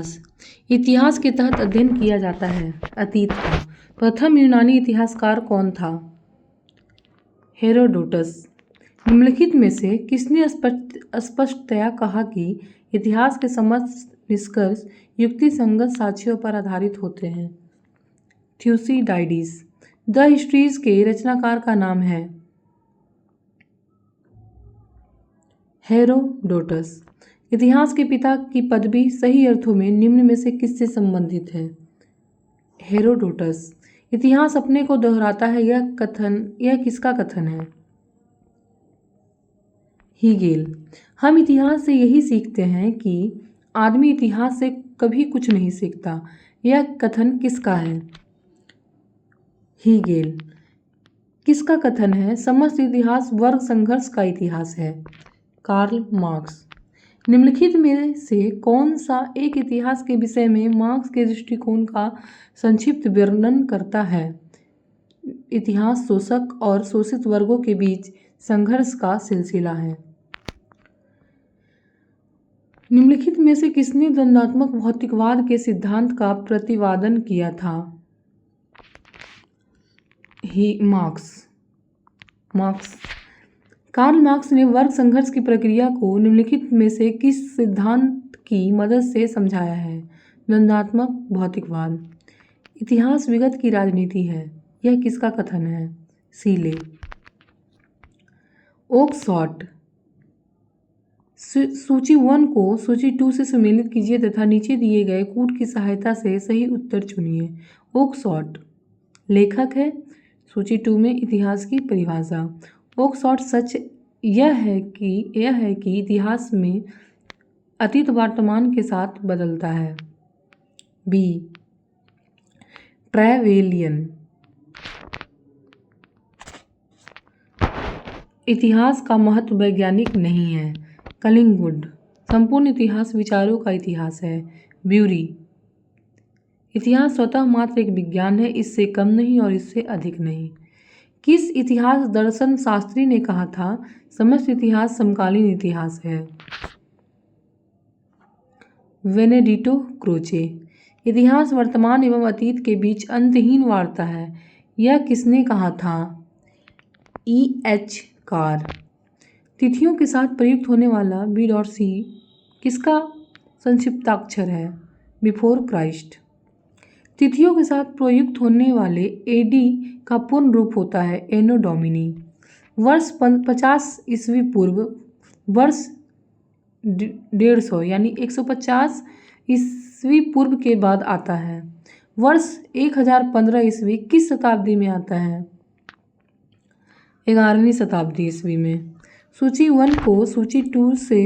इतिहास। इतिहास के तहत अध्ययन किया जाता है अतीत का। प्रथम यूनानी इतिहासकार कौन था? हेरोडोटस। निम्नलिखित में से किसने स्पष्टतया कहा कि इतिहास के समस्त निष्कर्ष युक्तिसंगत साक्ष्यों पर आधारित होते हैं? थ्यूसिडाइडिस। द हिस्ट्रीज के रचनाकार का नाम है? हेरोडोटस। इतिहास के पिता की पदवी सही अर्थों में निम्न में से किससे संबंधित है? हेरोडोटस। इतिहास अपने को दोहराता है, यह किसका कथन है? हीगेल। हम इतिहास से यही सीखते हैं कि आदमी इतिहास से कभी कुछ नहीं सीखता। यह कथन किसका है? हीगेल। किसका कथन है? समस्त इतिहास वर्ग संघर्ष का इतिहास है। Karl Marx. निम्नलिखित में से कौन सा एक इतिहास के विषय में मार्क्स के दृष्टिकोण का संक्षिप्त वर्णन करता है? इतिहास शोषक और शोषित वर्गों के बीच संघर्ष का सिलसिला है। निम्नलिखित में से किसने द्वंद्वात्मक भौतिकवाद के सिद्धांत का प्रतिपादन किया था? मार्क्स। कार्ल मार्क्स ने वर्ग संघर्ष की प्रक्रिया को निम्नलिखित में से किस सिद्धांत की मदद से समझाया है? द्वंद्वात्मक भौतिकवाद। इतिहास विगत की राजनीति है। यह किसका कथन है? सीले। ओकसॉट। सूची 1 को सूची 2 से सम्मिलित कीजिए तथा नीचे दिए गए कूट की सहायता से सही उत्तर चुनिए। ओकसॉट लेखक है। सूची 2 में इतिहास की परिभाषा। ओकसॉट सच यह है कि इतिहास में अतीत वर्तमान के साथ बदलता है। बी। ट्रेवेलियन। इतिहास का महत्व वैज्ञानिक नहीं है। कलिंगवुड। संपूर्ण इतिहास विचारों का इतिहास है। ब्यूरी। इतिहास स्वतः मात्र एक विज्ञान है, इससे कम नहीं और इससे अधिक नहीं। किस इतिहास दर्शन शास्त्री ने कहा था समस्त इतिहास समकालीन इतिहास है? Benedetto Croce. इतिहास वर्तमान एवं अतीत के बीच अंतहीन वार्ता है। यह किसने कहा था? E.H. कार। तिथियों के साथ प्रयुक्त होने वाला B.C किसका संक्षिप्ताक्षर है? Before Christ. तिथियों के साथ प्रयुक्त होने वाले AD का पूर्ण रूप होता है एनो डोमिनी। वर्ष 50 ईस्वी पूर्व, वर्ष 150 यानी 150 ईस्वी पूर्व के बाद आता है। वर्ष 1015 ईस्वी किस शताब्दी में आता है? 11वीं शताब्दी ईस्वी में। सूची 1 को सूची 2 से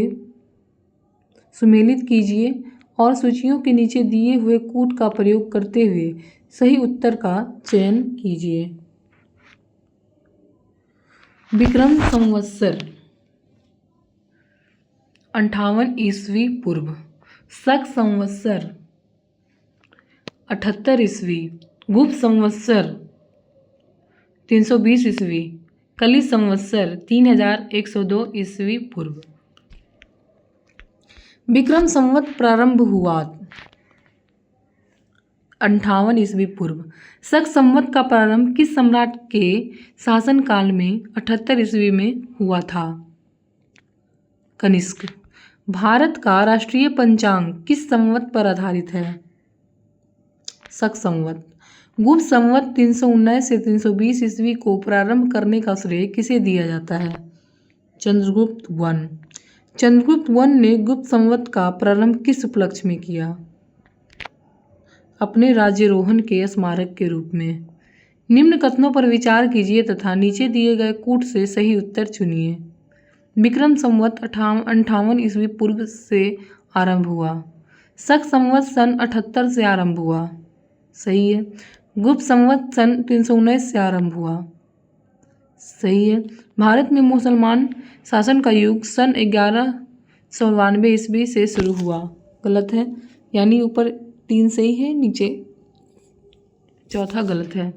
सुमेलित कीजिए और सूचियों के नीचे दिए हुए कूट का प्रयोग करते हुए सही उत्तर का चयन कीजिए। विक्रम संवत्सर 58 ईस्वी पूर्व। शक संवत्सर 78 ईस्वी। गुप्त संवत्सर 320 ईस्वी। कली संवत्सर 3102 ईस्वी पूर्व। विक्रम संवत प्रारंभ हुआ 58 ईस्वी पूर्व। शक संवत का प्रारंभ किस सम्राट के शासनकाल में 78 ईस्वी में हुआ था? कनिष्क। भारत का राष्ट्रीय पंचांग किस संवत पर आधारित है? शक संवत। गुप्त संवत 319 से 320 ईस्वी को प्रारंभ करने का श्रेय किसे दिया जाता है? चंद्रगुप्त वन। चंद्रगुप्त वन ने गुप्त संवत का प्रारंभ किस उपलक्ष्य में किया? अपने राज्यारोहण के स्मारक के रूप में। निम्न कथनों पर विचार कीजिए तथा नीचे दिए गए कूट से सही उत्तर चुनिए। विक्रम संवत 58 ईस्वी पूर्व से आरंभ हुआ। शक संवत सन 78 से आरंभ हुआ। सही है। गुप्त संवत सन 319 से आरंभ हुआ। सही है। भारत में मुसलमान शासन का युग सन 1192 ईस्वी से शुरू हुआ। गलत है, यानी ऊपर 3 सही है, नीचे चौथा गलत है।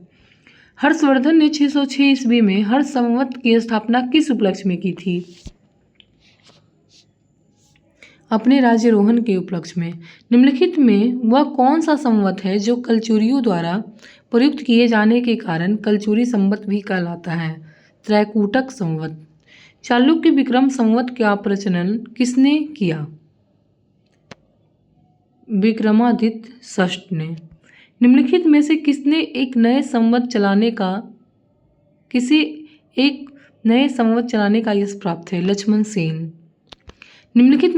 हर्षवर्धन ने 606 ईस्वी में हर्ष संवत की स्थापना किस उपलक्ष्य में की थी? अपने राज्यारोहण के उपलक्ष्य में। निम्नलिखित में वह कौन सा संवत है जो कलचुरियों द्वारा प्रयुक्त किए जाने के कारण कलचुरी संवत भी कहलाता है? त्रैकूटक संवत। चालुक्य विक्रम संवत का प्रचलन किसने किया? विक्रमादित्य षष्ठ ने। निम्नलिखित में से किसने एक नए संवत चलाने का यश प्राप्त है? लक्ष्मण सेन। निम्नलिखित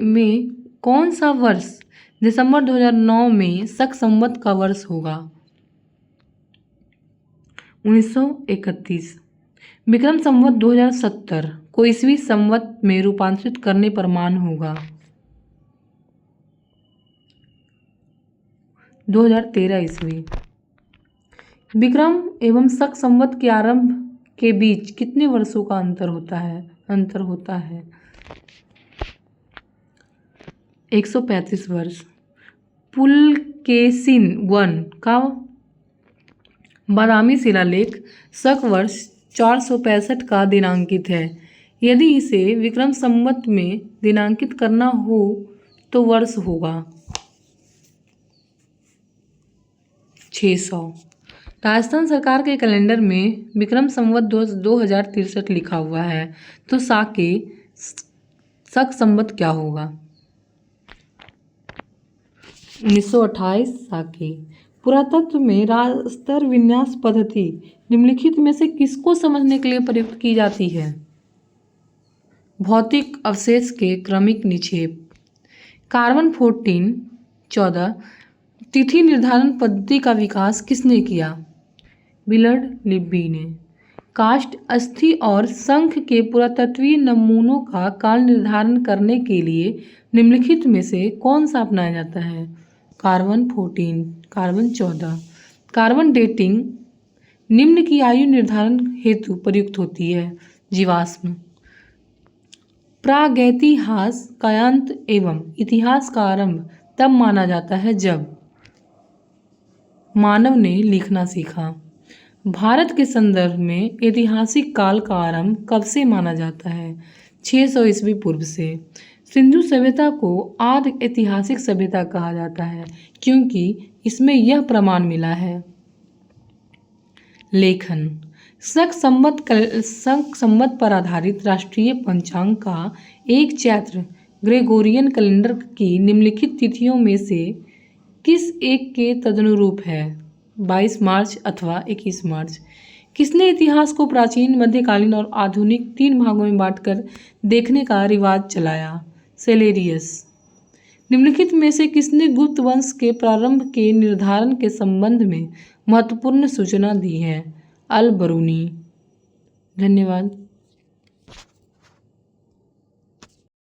में कौन सा वर्ष दिसंबर 2009 में शक संवत का वर्ष होगा? 1931। विक्रम संवत 2070 को ईसवी संवत में रूपांतरित करने पर मान होगा? 2013 ईस्वी। विक्रम एवं शक संवत के आरंभ के बीच कितने वर्षों का अंतर होता है? 135 वर्ष। पुलकेशिन वन का बादामी शिलालेख शक वर्ष 465 का दिनांकित है। यदि इसे विक्रम संवत में दिनांकित करना हो तो वर्ष होगा 600। राजस्थान सरकार के कैलेंडर में विक्रम संवत 2063 लिखा हुआ है, तो शक संवत क्या होगा? 1928 साके। पुरातत्व में स्तर विन्यास पद्धति निम्नलिखित में से किसको समझने के लिए प्रयुक्त की जाती है? भौतिक अवशेष के क्रमिक निक्षेप। कार्बन 14 तिथि निर्धारण पद्धति का विकास किसने किया? विलर्ड लिब्बी ने। काष्ठ, अस्थि और शंख के पुरातत्वीय नमूनों का काल निर्धारण करने के लिए निम्नलिखित में से कौन सा अपनाया जाता है? कार्बन 14। कार्बन डेटिंग निम्न की आयु निर्धारण हेतु प्रयुक्त होती है? जीवाश्म। प्रागैतिहास का अंत एवं इतिहास का आरंभ तब माना जाता है जब मानव ने लिखना सीखा। भारत के संदर्भ में ऐतिहासिक काल का आरंभ कब से माना जाता है? 600 ईस्वी पूर्व से। सिंधु सभ्यता को आदि ऐतिहासिक सभ्यता कहा जाता है क्योंकि इसमें यह प्रमाण मिला है। लेखन। शक संवत पर आधारित राष्ट्रीय पंचांग का एक चैत्र ग्रेगोरियन कैलेंडर की निम्नलिखित तिथियों में से किस एक के तदनुरूप है? 22 मार्च अथवा 21 मार्च। किसने इतिहास को प्राचीन, मध्यकालीन और आधुनिक 3 भागों में बांटकर देखने का रिवाज चलाया? सेलेरियस। निम्नलिखित में से किसने गुप्त वंश के प्रारंभ के निर्धारण के संबंध में महत्वपूर्ण सूचना दी है? अल बरूनी। धन्यवाद।